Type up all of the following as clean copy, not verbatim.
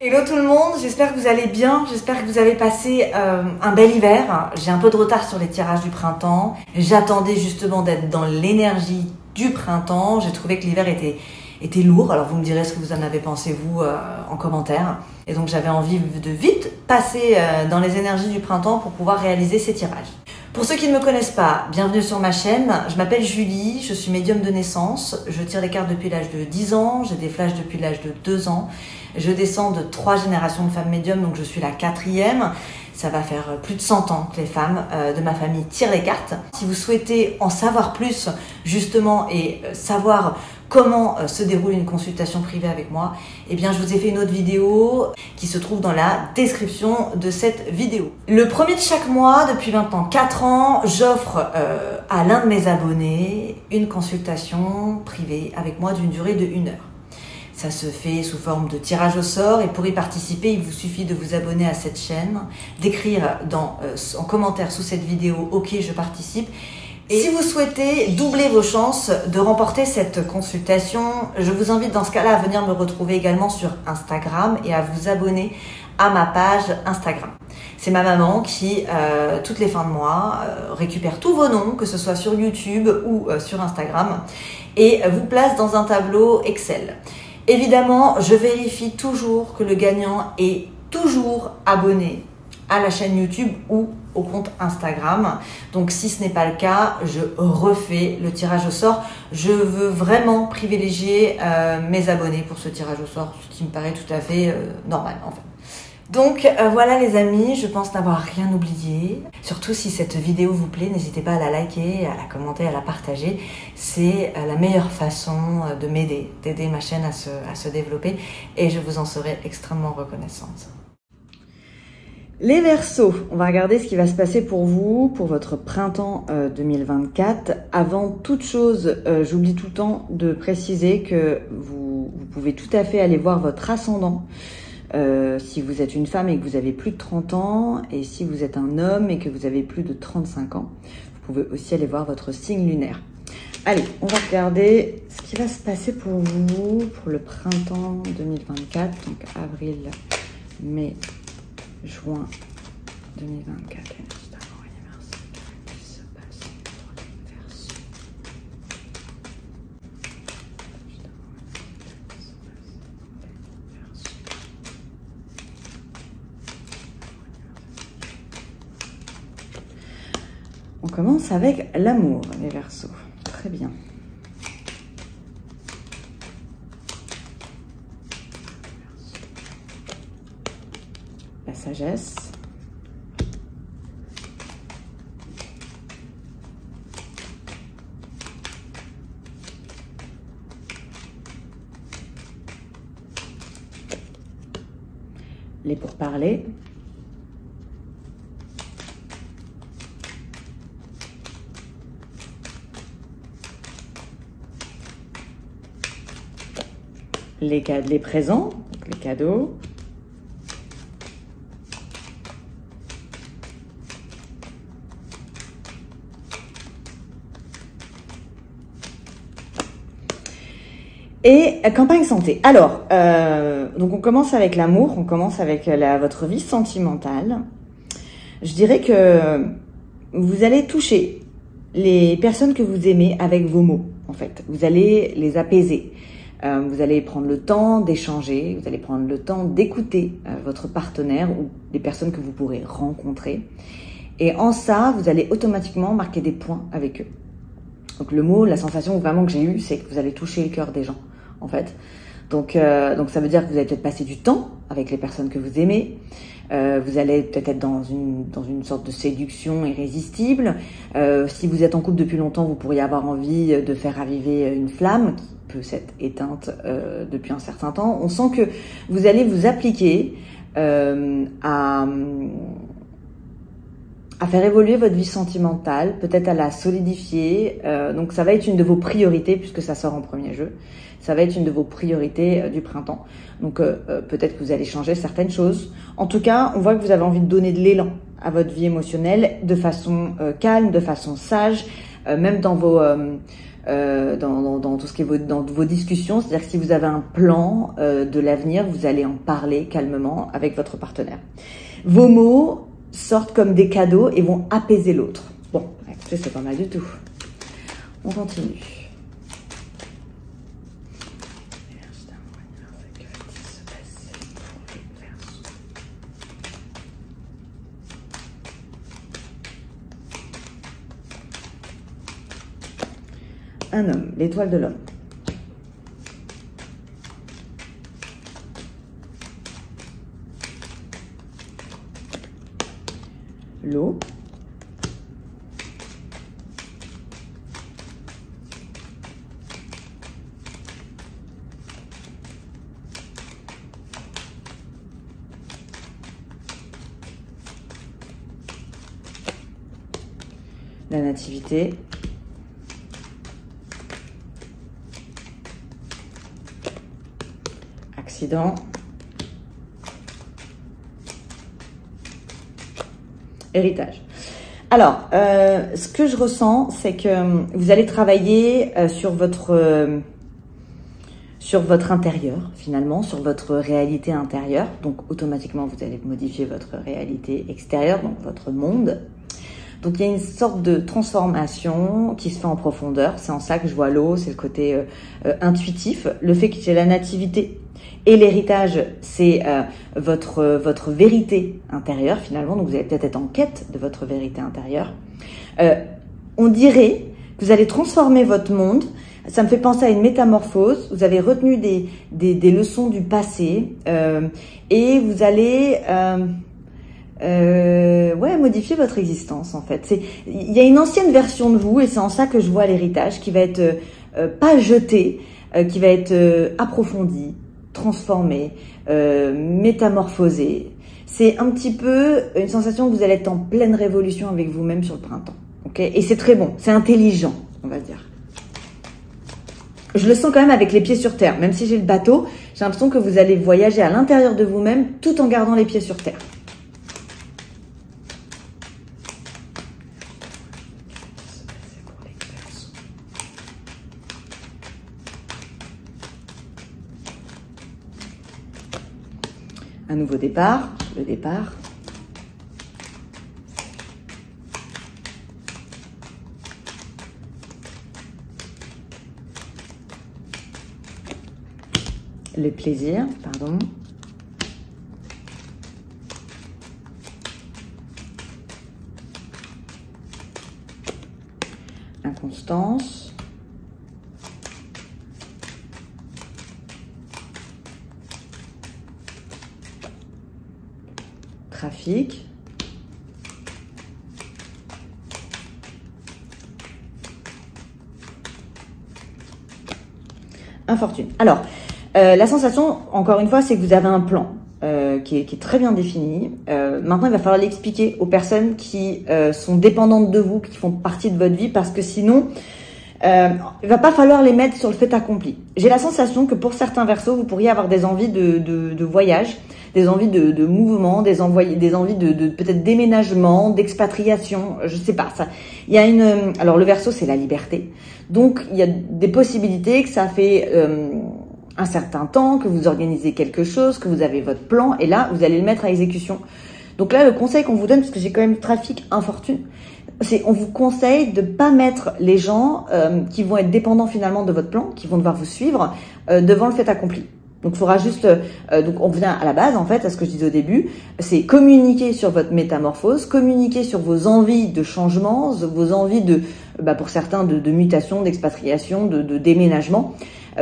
Hello tout le monde, j'espère que vous allez bien, j'espère que vous avez passé un bel hiver. J'ai un peu de retard sur les tirages du printemps. J'attendais justement d'être dans l'énergie du printemps. J'ai trouvé que l'hiver était lourd, alors vous me direz ce que vous en avez pensé vous en commentaire. Et donc j'avais envie de vite passer dans les énergies du printemps pour pouvoir réaliser ces tirages. Pour ceux qui ne me connaissent pas, bienvenue sur ma chaîne. Je m'appelle Julie, je suis médium de naissance. Je tire les cartes depuis l'âge de 10 ans, j'ai des flashs depuis l'âge de 2 ans. Je descends de 3 générations de femmes médiums, donc je suis la 4e. Ça va faire plus de 100 ans que les femmes de ma famille tirent les cartes. Si vous souhaitez en savoir plus justement et savoir comment se déroule une consultation privée avec moi, eh bien je vous ai fait une autre vidéo qui se trouve dans la description de cette vidéo. Le premier de chaque mois, depuis maintenant 4 ans, j'offre à l'un de mes abonnés une consultation privée avec moi d'une durée de 1 heure. Ça se fait sous forme de tirage au sort et pour y participer, il vous suffit de vous abonner à cette chaîne, d'écrire en commentaire sous cette vidéo « Ok, je participe ». Et si vous souhaitez doubler vos chances de remporter cette consultation, je vous invite dans ce cas-là à venir me retrouver également sur Instagram et à vous abonner à ma page Instagram. C'est ma maman qui, toutes les fins de mois, récupère tous vos noms, que ce soit sur YouTube ou sur Instagram, et vous place dans un tableau Excel. Évidemment, je vérifie toujours que le gagnant est toujours abonné à la chaîne YouTube ou au compte Instagram. Donc si ce n'est pas le cas, je refais le tirage au sort. Je veux vraiment privilégier mes abonnés pour ce tirage au sort, ce qui me paraît tout à fait normal en fait. Donc voilà les amis, je pense n'avoir rien oublié. Surtout si cette vidéo vous plaît, n'hésitez pas à la liker, à la commenter, à la partager. C'est la meilleure façon de m'aider, d'aider ma chaîne à se développer et je vous en serai extrêmement reconnaissante. Les Verseaux, on va regarder ce qui va se passer pour vous, pour votre printemps 2024. Avant toute chose, j'oublie tout le temps de préciser que vous pouvez tout à fait aller voir votre ascendant. Si vous êtes une femme et que vous avez plus de 30 ans, et si vous êtes un homme et que vous avez plus de 35 ans, vous pouvez aussi aller voir votre signe lunaire. Allez, on va regarder ce qui va se passer pour vous pour le printemps 2024, donc avril, mai, juin 2024. On commence avec l'amour, les Verseaux. Très bien. La sagesse. Les pourparlers. Les présents, les cadeaux. Et campagne santé. Alors, donc on commence avec l'amour, on commence avec votre vie sentimentale. Je dirais que vous allez toucher les personnes que vous aimez avec vos mots, en fait. Vous allez les apaiser. Vous allez prendre le temps d'échanger, vous allez prendre le temps d'écouter votre partenaire ou les personnes que vous pourrez rencontrer. Et en ça, vous allez automatiquement marquer des points avec eux. Donc le mot, la sensation vraiment que j'ai eue, c'est que vous allez toucher le cœur des gens, en fait. Donc ça veut dire que vous allez peut-être passer du temps avec les personnes que vous aimez. Vous allez peut-être être dans une sorte de séduction irrésistible. Si vous êtes en couple depuis longtemps, vous pourriez avoir envie de faire raviver une flamme qui peut s'être éteinte depuis un certain temps. On sent que vous allez vous appliquer à faire évoluer votre vie sentimentale, peut-être à la solidifier. Donc ça va être une de vos priorités puisque ça sort en premier jeu. Ça va être une de vos priorités du printemps. Donc peut-être que vous allez changer certaines choses. En tout cas, on voit que vous avez envie de donner de l'élan à votre vie émotionnelle de façon calme, de façon sage, même dans dans tout ce qui est dans vos discussions. C'est-à-dire que si vous avez un plan de l'avenir, vous allez en parler calmement avec votre partenaire. Vos mots sortent comme des cadeaux et vont apaiser l'autre. Bon, écoutez, c'est pas mal du tout. On continue. Un homme, l'étoile de l'homme. L'eau. La nativité. Accident. Héritage. Alors, ce que je ressens, c'est que vous allez travailler sur votre intérieur, finalement, sur votre réalité intérieure. Donc, automatiquement, vous allez modifier votre réalité extérieure, donc votre monde. Donc, il y a une sorte de transformation qui se fait en profondeur. C'est en ça que je vois l'eau, c'est le côté intuitif. Le fait que j'ai la nativité et l'héritage, c'est votre vérité intérieure, finalement. Donc, vous allez peut-être être en quête de votre vérité intérieure. On dirait que vous allez transformer votre monde. Ça me fait penser à une métamorphose. Vous avez retenu des leçons du passé et vous allez... modifier votre existence en fait. Il y a une ancienne version de vous et c'est en ça que je vois l'héritage qui va être pas jeté, qui va être approfondi, transformé, métamorphosé. C'est un petit peu une sensation que vous allez être en pleine révolution avec vous-même sur le printemps. Okay, et c'est très bon, c'est intelligent, on va dire. Je le sens quand même avec les pieds sur terre. Même si j'ai le bateau, j'ai l'impression que vous allez voyager à l'intérieur de vous-même tout en gardant les pieds sur terre. Un nouveau départ, le départ. Le plaisir, pardon. Inconstance. Trafic. Infortune. Alors, la sensation, encore une fois, c'est que vous avez un plan qui est très bien défini. Maintenant, il va falloir l'expliquer aux personnes qui sont dépendantes de vous, qui font partie de votre vie, parce que sinon, il va pas falloir les mettre sur le fait accompli. J'ai la sensation que pour certains Verseaux, vous pourriez avoir des envies de voyage, des envies de mouvement, des envies de peut-être déménagement, d'expatriation, je sais pas. Ça, il y a alors le Verseau, c'est la liberté. Donc, il y a des possibilités que ça fait un certain temps, que vous organisez quelque chose, que vous avez votre plan, et là, vous allez le mettre à exécution. Donc là, le conseil qu'on vous donne, parce que j'ai quand même trafic infortune, c'est on vous conseille de pas mettre les gens qui vont être dépendants finalement de votre plan, qui vont devoir vous suivre, devant le fait accompli. Donc, il faudra juste... donc, on revient à la base, en fait, à ce que je disais au début, c'est communiquer sur votre métamorphose, communiquer sur vos envies de changement, vos envies pour certains, de mutation, d'expatriation, de déménagement,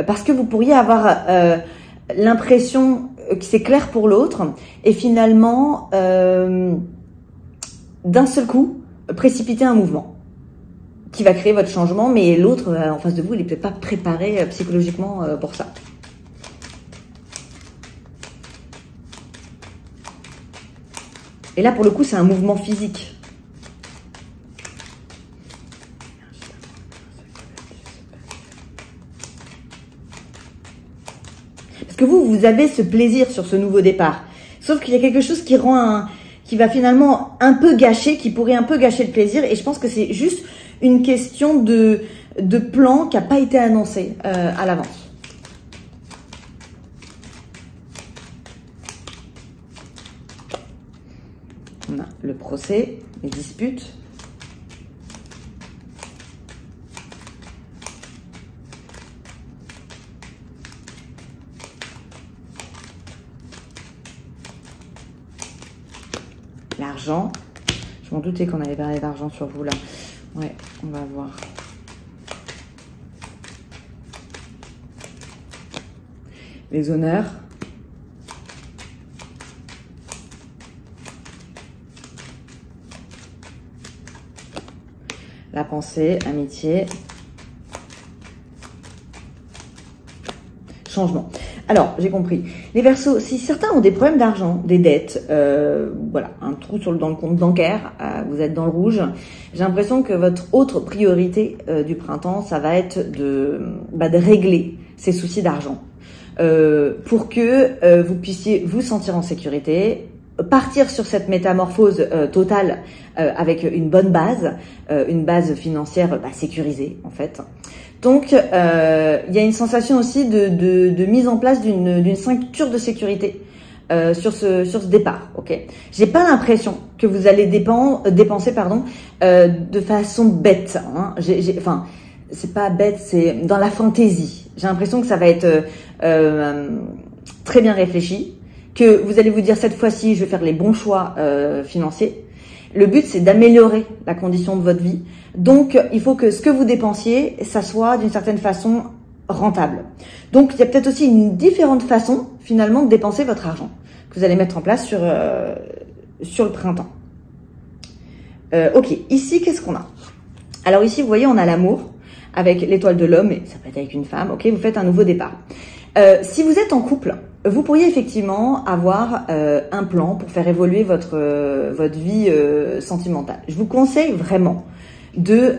parce que vous pourriez avoir l'impression que c'est clair pour l'autre, et finalement, d'un seul coup, précipiter un mouvement qui va créer votre changement, mais l'autre en face de vous, il n'est peut-être pas préparé psychologiquement pour ça. Et là, pour le coup, c'est un mouvement physique. Parce que vous avez ce plaisir sur ce nouveau départ. Sauf qu'il y a quelque chose qui va finalement un peu gâcher, qui pourrait un peu gâcher le plaisir. Et je pense que c'est juste une question de plan qui n'a pas été annoncé à l'avance. On a le procès, les disputes. L'argent. Je m'en doutais qu'on allait parler d'argent sur vous là. Ouais, on va voir. Les honneurs. La pensée, amitié. Changement. Alors, j'ai compris. Les Verseaux, si certains ont des problèmes d'argent, des dettes, voilà, un trou dans le compte bancaire, vous êtes dans le rouge, j'ai l'impression que votre autre priorité du printemps, ça va être de régler ces soucis d'argent pour que vous puissiez vous sentir en sécurité, partir sur cette métamorphose totale avec une bonne base, une base financière sécurisée en fait. Donc, il y a une sensation aussi de mise en place d'une ceinture de sécurité sur ce départ. Ok, j'ai pas l'impression que vous allez dépenser de façon bête. Hein. Enfin, c'est pas bête, c'est dans la fantaisie. J'ai l'impression que ça va être très bien réfléchi, que vous allez vous dire cette fois-ci, je vais faire les bons choix financiers. Le but, c'est d'améliorer la condition de votre vie. Donc, il faut que ce que vous dépensiez, ça soit d'une certaine façon rentable. Donc, il y a peut-être aussi une différente façon, finalement, de dépenser votre argent que vous allez mettre en place sur le printemps. Ok, ici, qu'est-ce qu'on a? Alors ici, vous voyez, on a l'amour avec l'étoile de l'homme, et ça peut être avec une femme. Ok, vous faites un nouveau départ. Si vous êtes en couple, vous pourriez effectivement avoir un plan pour faire évoluer votre vie sentimentale. Je vous conseille vraiment de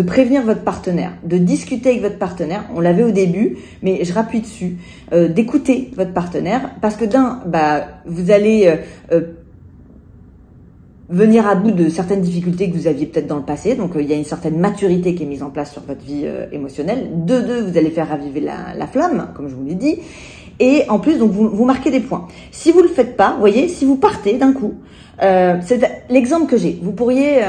prévenir votre partenaire, de discuter avec votre partenaire. On l'avait au début, mais je rappuie dessus, d'écouter votre partenaire, parce que vous allez venir à bout de certaines difficultés que vous aviez peut-être dans le passé. Donc, il y a une certaine maturité qui est mise en place sur votre vie émotionnelle. De deux, vous allez faire raviver la flamme, comme je vous l'ai dit. Et en plus, donc vous marquez des points. Si vous le faites pas, vous voyez, si vous partez d'un coup, c'est l'exemple que j'ai. Vous pourriez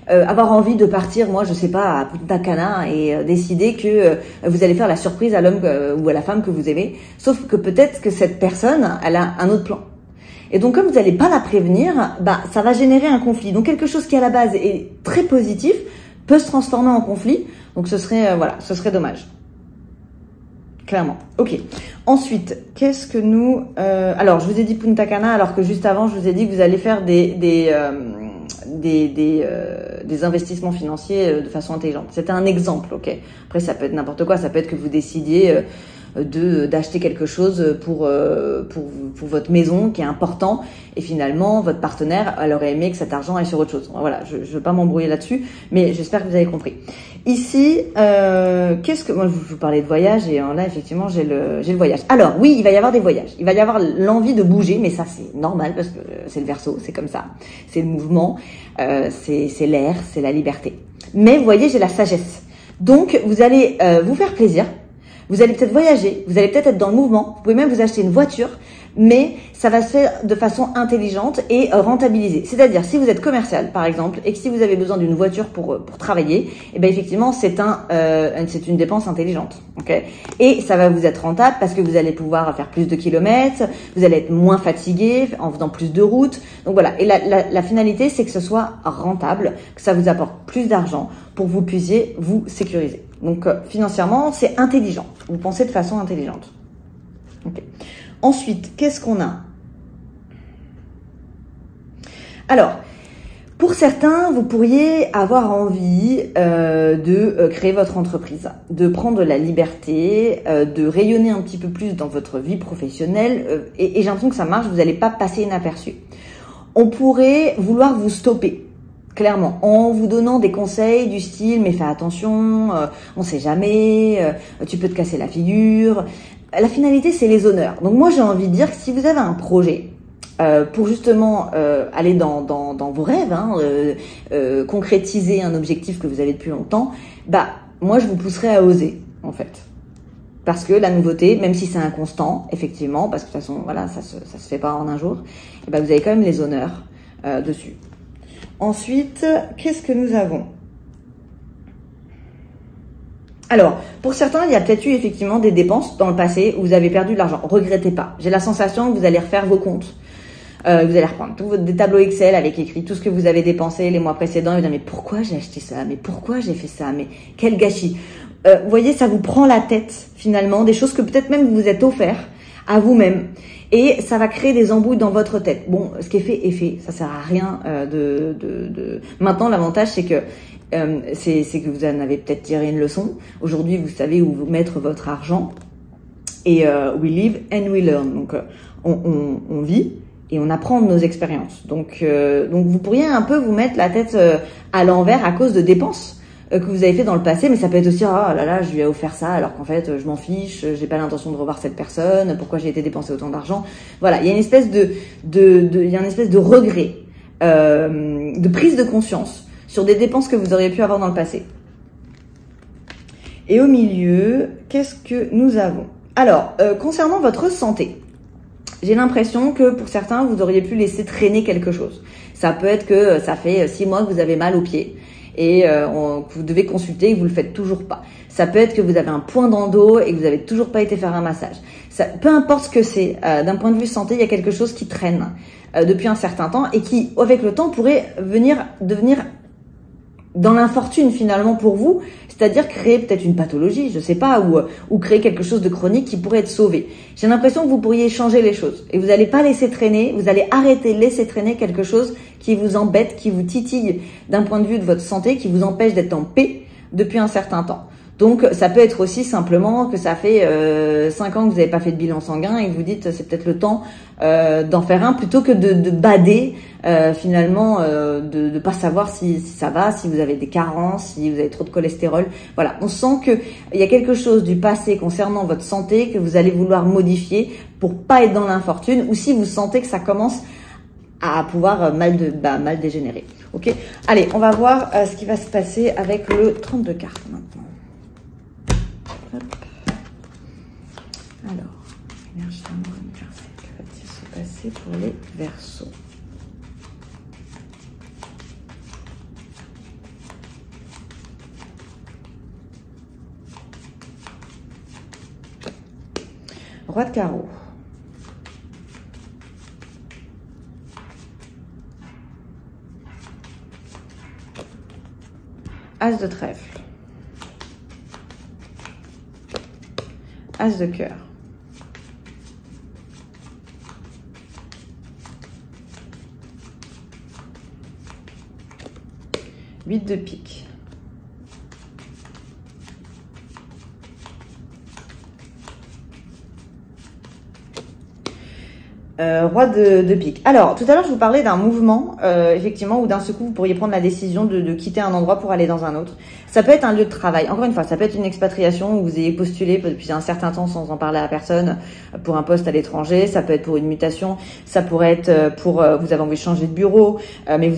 avoir envie de partir, moi, je sais pas, à Punta Cana et décider que vous allez faire la surprise à l'homme ou à la femme que vous aimez. Sauf que peut-être que cette personne, elle a un autre plan. Et donc, comme vous n'allez pas la prévenir, ça va générer un conflit. Donc, quelque chose qui à la base est très positif peut se transformer en conflit. Donc, ce serait dommage. Clairement. Ok. Ensuite, qu'est-ce que nous... alors, je vous ai dit Punta Cana, alors que juste avant, je vous ai dit que vous allez faire des investissements financiers de façon intelligente. C'était un exemple, ok. Après, ça peut être n'importe quoi. Ça peut être que vous décidiez d'acheter quelque chose pour votre maison qui est important, et finalement votre partenaire, elle aurait aimé que cet argent aille sur autre chose. Voilà, je veux pas m'embrouiller là-dessus, mais j'espère que vous avez compris. Ici, moi je vous parlais de voyage, et là effectivement j'ai le voyage. Alors oui, il va y avoir des voyages, il va y avoir l'envie de bouger, mais ça c'est normal parce que c'est le Verseau, c'est comme ça, c'est le mouvement, c'est l'air, c'est la liberté. Mais vous voyez, j'ai la sagesse. Donc vous allez vous faire plaisir. Vous allez peut-être voyager, vous allez peut-être être dans le mouvement, vous pouvez même vous acheter une voiture, mais ça va se faire de façon intelligente et rentabilisée. C'est-à-dire, si vous êtes commercial, par exemple, et que si vous avez besoin d'une voiture pour travailler, eh ben effectivement, c'est une dépense intelligente, ok. Et ça va vous être rentable parce que vous allez pouvoir faire plus de kilomètres, vous allez être moins fatigué en faisant plus de routes. Donc voilà. Et la finalité, c'est que ce soit rentable, que ça vous apporte plus d'argent pour que vous puissiez vous sécuriser. Donc, financièrement, c'est intelligent. Vous pensez de façon intelligente. Okay. Ensuite, qu'est-ce qu'on a? Alors, pour certains, vous pourriez avoir envie de créer votre entreprise, de prendre la liberté, de rayonner un petit peu plus dans votre vie professionnelle. Et j'ai l'impression que ça marche, vous n'allez pas passer inaperçu. On pourrait vouloir vous stopper. Clairement, en vous donnant des conseils du style, mais fais attention, on sait jamais, tu peux te casser la figure. La finalité, c'est les honneurs. Donc moi, j'ai envie de dire que si vous avez un projet pour justement aller dans vos rêves, hein, concrétiser un objectif que vous avez depuis longtemps, bah moi je vous pousserai à oser en fait. Parce que la nouveauté, même si c'est inconstant, effectivement, parce que de toute façon, voilà, ça se fait pas en un jour, et ben vous avez quand même les honneurs dessus. Ensuite, qu'est-ce que nous avons? Alors, pour certains, il y a peut-être eu effectivement des dépenses dans le passé où vous avez perdu de l'argent. Regrettez pas. J'ai la sensation que vous allez refaire vos comptes. Vous allez reprendre des tableaux Excel avec écrit tout ce que vous avez dépensé les mois précédents et vous dire mais pourquoi j'ai acheté ça? Mais pourquoi j'ai fait ça? Mais quel gâchis! Vous voyez, ça vous prend la tête finalement, des choses que peut-être même vous vous êtes offert à vous-même. Et ça va créer des embrouilles dans votre tête. Bon, ce qui est fait est fait. Ça sert à rien Maintenant, l'avantage, c'est que vous en avez peut-être tiré une leçon. Aujourd'hui, vous savez où vous mettre votre argent. Et we live and we learn. Donc, on vit et on apprend de nos expériences. Donc vous pourriez un peu vous mettre la tête à l'envers à cause de dépenses que vous avez fait dans le passé, mais ça peut être aussi oh là là, je lui ai offert ça alors qu'en fait je m'en fiche, j'ai pas l'intention de revoir cette personne, pourquoi j'ai été dépensé autant d'argent. Voilà, il y a une espèce de regret, de prise de conscience sur des dépenses que vous auriez pu avoir dans le passé. Et au milieu, qu'est-ce que nous avons? Alors, concernant votre santé, j'ai l'impression que pour certains, vous auriez pu laisser traîner quelque chose. Ça peut être que ça fait 6 mois que vous avez mal aux pieds et que vous devez consulter et que vous le faites toujours pas. Ça peut être que vous avez un point dans le dos et que vous n'avez toujours pas été faire un massage. Ça, peu importe ce que c'est, d'un point de vue santé, il y a quelque chose qui traîne depuis un certain temps et qui, avec le temps, pourrait devenir dans l'infortune finalement pour vous, c'est-à-dire créer peut-être une pathologie, je sais pas, ou créer quelque chose de chronique qui pourrait être sauvé. J'ai l'impression que vous pourriez changer les choses et vous n'allez pas laisser traîner, vous allez arrêter de laisser traîner quelque chose qui vous embête, qui vous titille d'un point de vue de votre santé, qui vous empêche d'être en paix depuis un certain temps. Donc, ça peut être aussi simplement que ça fait 5 ans que vous n'avez pas fait de bilan sanguin et que vous dites c'est peut-être le temps d'en faire un plutôt que de bader finalement, de pas savoir si ça va, si vous avez des carences, si vous avez trop de cholestérol. Voilà, on sent que il y a quelque chose du passé concernant votre santé que vous allez vouloir modifier pour pas être dans l'infortune ou si vous sentez que ça commence à pouvoir mal dégénérer. Ok, allez, on va voir ce qui va se passer avec le 32 cartes maintenant. Hop. Alors, énergie d'amour universelle, que va-t-il se passer pour les Verseaux? Roi de carreau. As de trèfle. As de cœur. Huit de pique. Roi de pique. Alors, tout à l'heure, je vous parlais d'un mouvement, effectivement, où d'un seul coup, vous pourriez prendre la décision de quitter un endroit pour aller dans un autre. Ça peut être un lieu de travail. Encore une fois, ça peut être une expatriation où vous ayez postulé depuis un certain temps sans en parler à personne pour un poste à l'étranger. Ça peut être pour une mutation. Ça pourrait être pour vous avez envie de changer de bureau, mais vous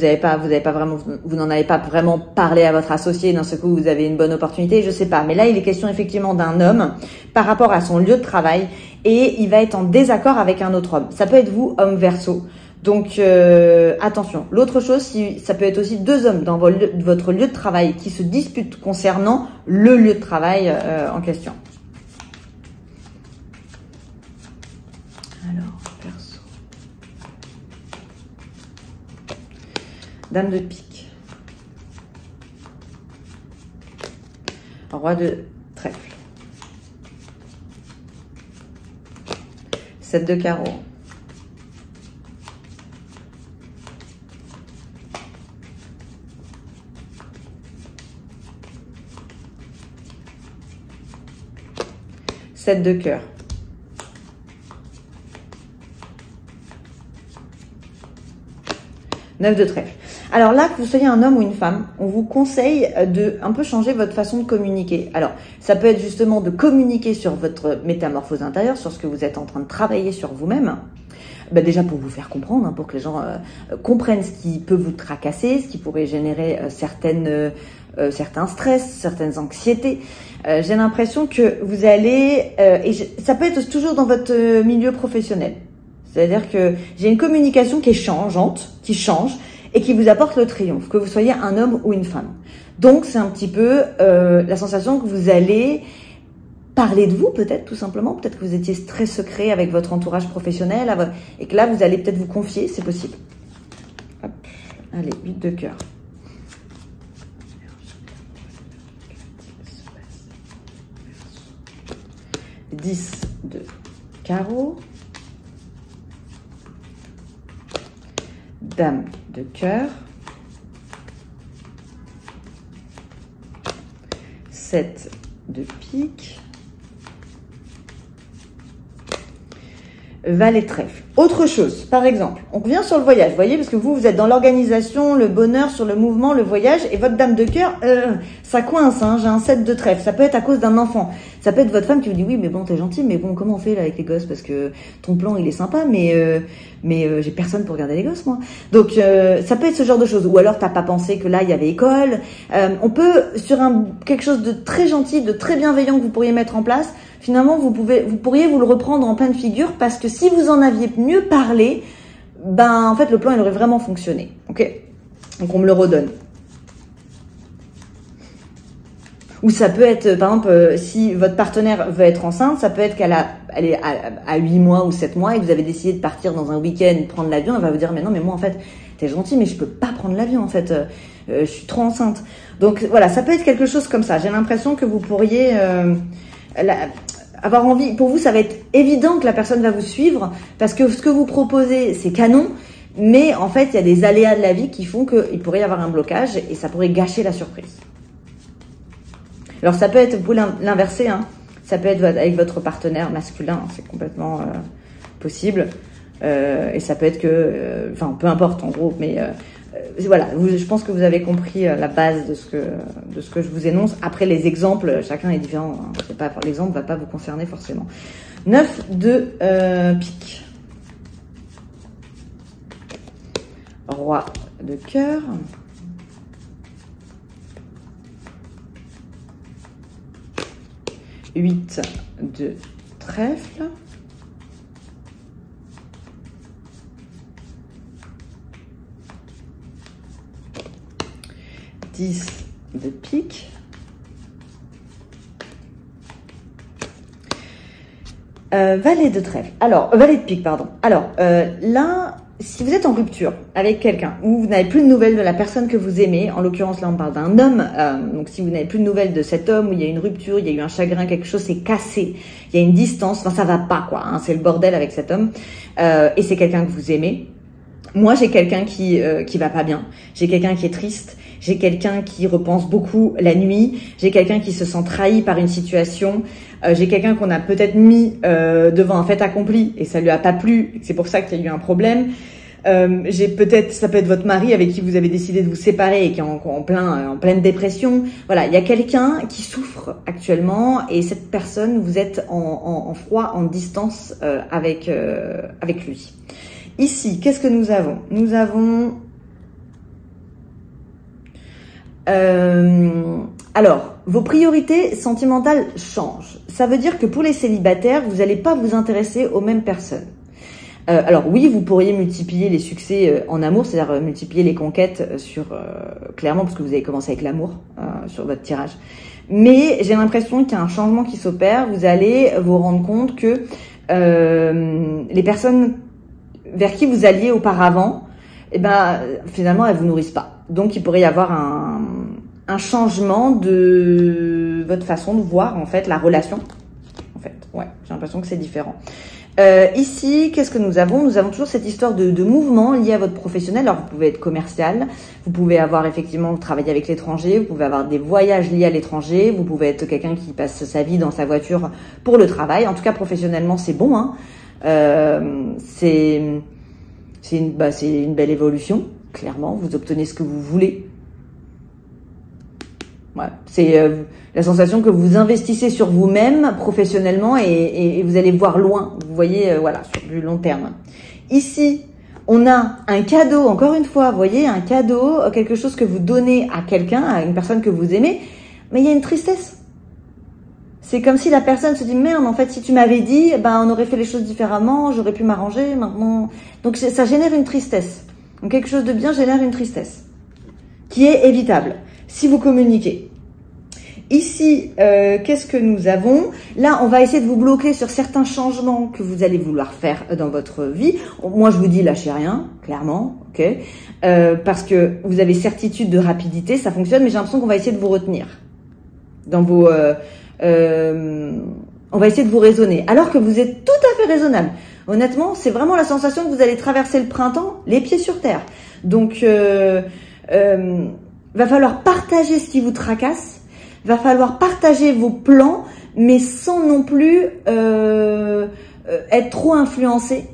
n'en avez pas vraiment parlé à votre associé. D'un seul coup, vous avez une bonne opportunité. Je sais pas. Mais là, il est question effectivement d'un homme par rapport à son lieu de travail et il va être en désaccord avec un autre homme. Ça peut être vous, homme Verseau. Donc, attention. L'autre chose, ça peut être aussi deux hommes dans votre lieu de travail qui se disputent concernant le lieu de travail en question. Alors, Verseau. Dame de pique. Roi de trèfle. 7 de carreau. Sept de cœur. Neuf de trèfle. Alors là, que vous soyez un homme ou une femme, on vous conseille de un peu changer votre façon de communiquer. Alors, ça peut être justement de communiquer sur votre métamorphose intérieure, sur ce que vous êtes en train de travailler sur vous-même. déjà pour vous faire comprendre, hein, pour que les gens comprennent ce qui peut vous tracasser, ce qui pourrait générer certains stress, certaines anxiétés. J'ai l'impression que vous allez, ça peut être toujours dans votre milieu professionnel. C'est-à-dire que j'ai une communication qui est changeante, qui change et qui vous apporte le triomphe, que vous soyez un homme ou une femme. Donc c'est un petit peu la sensation que vous allez parler de vous peut-être tout simplement, peut-être que vous étiez très secret avec votre entourage professionnel et que là vous allez peut-être vous confier, c'est possible. Hop. Allez, 8 de cœur. 10 de carreau. Dame de cœur. 7 de pique. Valet de trèfle. Autre chose, par exemple, on revient sur le voyage, vous voyez, parce que vous êtes dans l'organisation, le bonheur, sur le mouvement, le voyage, et votre dame de cœur, ça coince, hein, j'ai un 7 de trèfle, ça peut être à cause d'un enfant, ça peut être votre femme qui vous dit, oui, mais bon, t'es gentil, mais bon, comment on fait là avec les gosses, parce que ton plan, il est sympa, mais j'ai personne pour garder les gosses, moi. Donc, ça peut être ce genre de choses, ou alors t'as pas pensé que là, il y avait école, on peut, sur quelque chose de très gentil, de très bienveillant que vous pourriez mettre en place, finalement, vous pourriez vous le reprendre en pleine figure parce que si vous en aviez mieux parlé, en fait, le plan, il aurait vraiment fonctionné. Ok? Donc, on me le redonne. Ou ça peut être, par exemple, si votre partenaire veut être enceinte, ça peut être elle est à 8 mois ou 7 mois et que vous avez décidé de partir dans un week-end, prendre l'avion, elle va vous dire, mais non, mais moi, en fait, t'es gentil, mais je peux pas prendre l'avion, en fait. Je suis trop enceinte. Donc, voilà, ça peut être quelque chose comme ça. J'ai l'impression que vous pourriez... avoir envie, pour vous, ça va être évident que la personne va vous suivre parce que ce que vous proposez, c'est canon, mais en fait, il y a des aléas de la vie qui font qu'il pourrait y avoir un blocage et ça pourrait gâcher la surprise. Alors, ça peut être, vous pouvez l'inverser, hein, ça peut être avec votre partenaire masculin, c'est complètement possible, et ça peut être que, peu importe en gros, mais voilà, je pense que vous avez compris la base de ce que je vous énonce. Après, les exemples, chacun est différent. Hein. L'exemple ne va pas vous concerner forcément. 9 de pique. Roi de cœur. 8 de trèfle. 10 de pique. Valet de trèfle. Alors, valet de pique, pardon. Alors, là, si vous êtes en rupture avec quelqu'un, ou vous n'avez plus de nouvelles de la personne que vous aimez, en l'occurrence, là, on parle d'un homme, donc si vous n'avez plus de nouvelles de cet homme, où il y a une rupture, il y a eu un chagrin, quelque chose s'est cassé, il y a une distance, ça va pas, quoi, hein, c'est le bordel avec cet homme, et c'est quelqu'un que vous aimez. Moi, j'ai quelqu'un qui va pas bien, j'ai quelqu'un qui est triste, j'ai quelqu'un qui repense beaucoup la nuit, j'ai quelqu'un qui se sent trahi par une situation, j'ai quelqu'un qu'on a peut-être mis devant un fait accompli et ça lui a pas plu, c'est pour ça qu'il y a eu un problème. Ça peut être votre mari avec qui vous avez décidé de vous séparer et qui est en pleine dépression. Voilà, il y a quelqu'un qui souffre actuellement et cette personne, vous êtes en froid, en distance avec lui. Ici, qu'est-ce que nous avons? Nous avons... alors, vos priorités sentimentales changent. Ça veut dire que pour les célibataires, vous n'allez pas vous intéresser aux mêmes personnes. Alors oui, vous pourriez multiplier les succès en amour, c'est-à-dire multiplier les conquêtes clairement, parce que vous avez commencé avec l'amour sur votre tirage. Mais j'ai l'impression qu'il y a un changement qui s'opère. Vous allez vous rendre compte que les personnes vers qui vous alliez auparavant, finalement, elles vous nourrissent pas. Donc, il pourrait y avoir un changement de votre façon de voir, en fait, la relation. En fait, ouais, j'ai l'impression que c'est différent. Ici, qu'est-ce que nous avons? Nous avons toujours cette histoire de mouvement lié à votre professionnel. Alors, vous pouvez être commercial, vous pouvez avoir effectivement travaillé avec l'étranger, vous pouvez avoir des voyages liés à l'étranger, vous pouvez être quelqu'un qui passe sa vie dans sa voiture pour le travail. En tout cas, professionnellement, c'est bon, hein. C'est une belle évolution, clairement. Vous obtenez ce que vous voulez. Ouais, c'est la sensation que vous investissez sur vous-même professionnellement et vous allez voir loin. Vous voyez, voilà, sur du long terme. Ici, on a un cadeau, encore une fois, vous voyez, un cadeau, quelque chose que vous donnez à quelqu'un, à une personne que vous aimez, mais il y a une tristesse. C'est comme si la personne se dit, merde, en fait, si tu m'avais dit, ben, on aurait fait les choses différemment, j'aurais pu m'arranger, maintenant. Donc, ça génère une tristesse. Donc, quelque chose de bien génère une tristesse, qui est évitable, si vous communiquez. Ici, qu'est-ce que nous avons? Là, on va essayer de vous bloquer sur certains changements que vous allez vouloir faire dans votre vie. Moi, je vous dis, lâchez rien, clairement, ok, parce que vous avez certitude de rapidité, ça fonctionne, mais j'ai l'impression qu'on va essayer de vous retenir dans vos... on va essayer de vous raisonner, alors que vous êtes tout à fait raisonnable. Honnêtement, c'est vraiment la sensation que vous allez traverser le printemps, les pieds sur terre. Donc, va falloir partager ce qui vous tracasse. Va falloir partager vos plans, mais sans non plus être trop influencé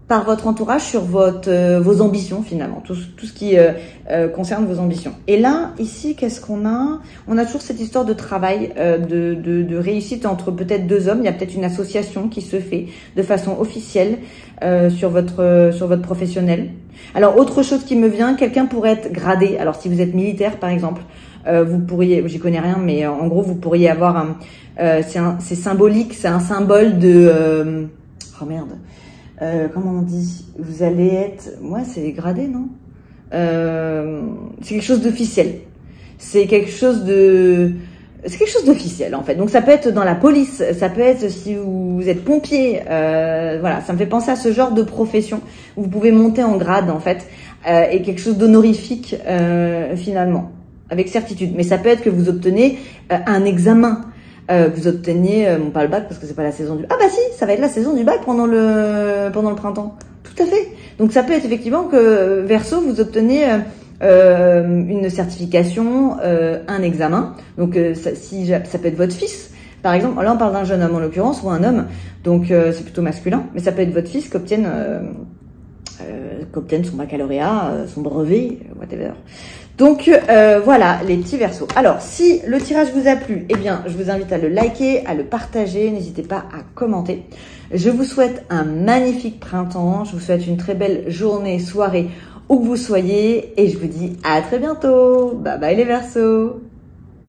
par votre entourage sur vos ambitions finalement, tout ce qui concerne vos ambitions. Et là, ici, qu'est-ce qu'on a? On a toujours cette histoire de travail, de réussite entre peut-être deux hommes. Il y a peut-être une association qui se fait de façon officielle sur votre professionnel. Alors, autre chose qui me vient, quelqu'un pourrait être gradé. Alors, si vous êtes militaire, par exemple, vous pourriez, j'y connais rien, mais en gros, vous pourriez avoir c'est symbolique, c'est un symbole de, oh merde, comment on dit? Vous allez être, moi, c'est gradé, non? C'est quelque chose d'officiel. C'est quelque chose d'officiel, en fait. Donc, ça peut être dans la police, ça peut être si vous êtes pompier, voilà, ça me fait penser à ce genre de profession où vous pouvez monter en grade, en fait, et quelque chose d'honorifique, finalement, avec certitude. Mais ça peut être que vous obtenez un examen, vous obteniez, bon, pas le bac parce que c'est pas la saison du... Ah bah si, ça va être la saison du bac pendant le printemps. Tout à fait. Donc ça peut être effectivement que, Verseau, vous obtenez une certification, un examen. Donc ça peut être votre fils, par exemple. Là, on parle d'un jeune homme en l'occurrence, ou un homme. Donc c'est plutôt masculin. Mais ça peut être votre fils qui obtienne son baccalauréat, son brevet, whatever. Donc voilà les petits Verseaux. Alors si le tirage vous a plu, eh bien je vous invite à le liker, à le partager, n'hésitez pas à commenter. Je vous souhaite un magnifique printemps, je vous souhaite une très belle journée, soirée, où que vous soyez, et je vous dis à très bientôt. Bye bye les Verseaux.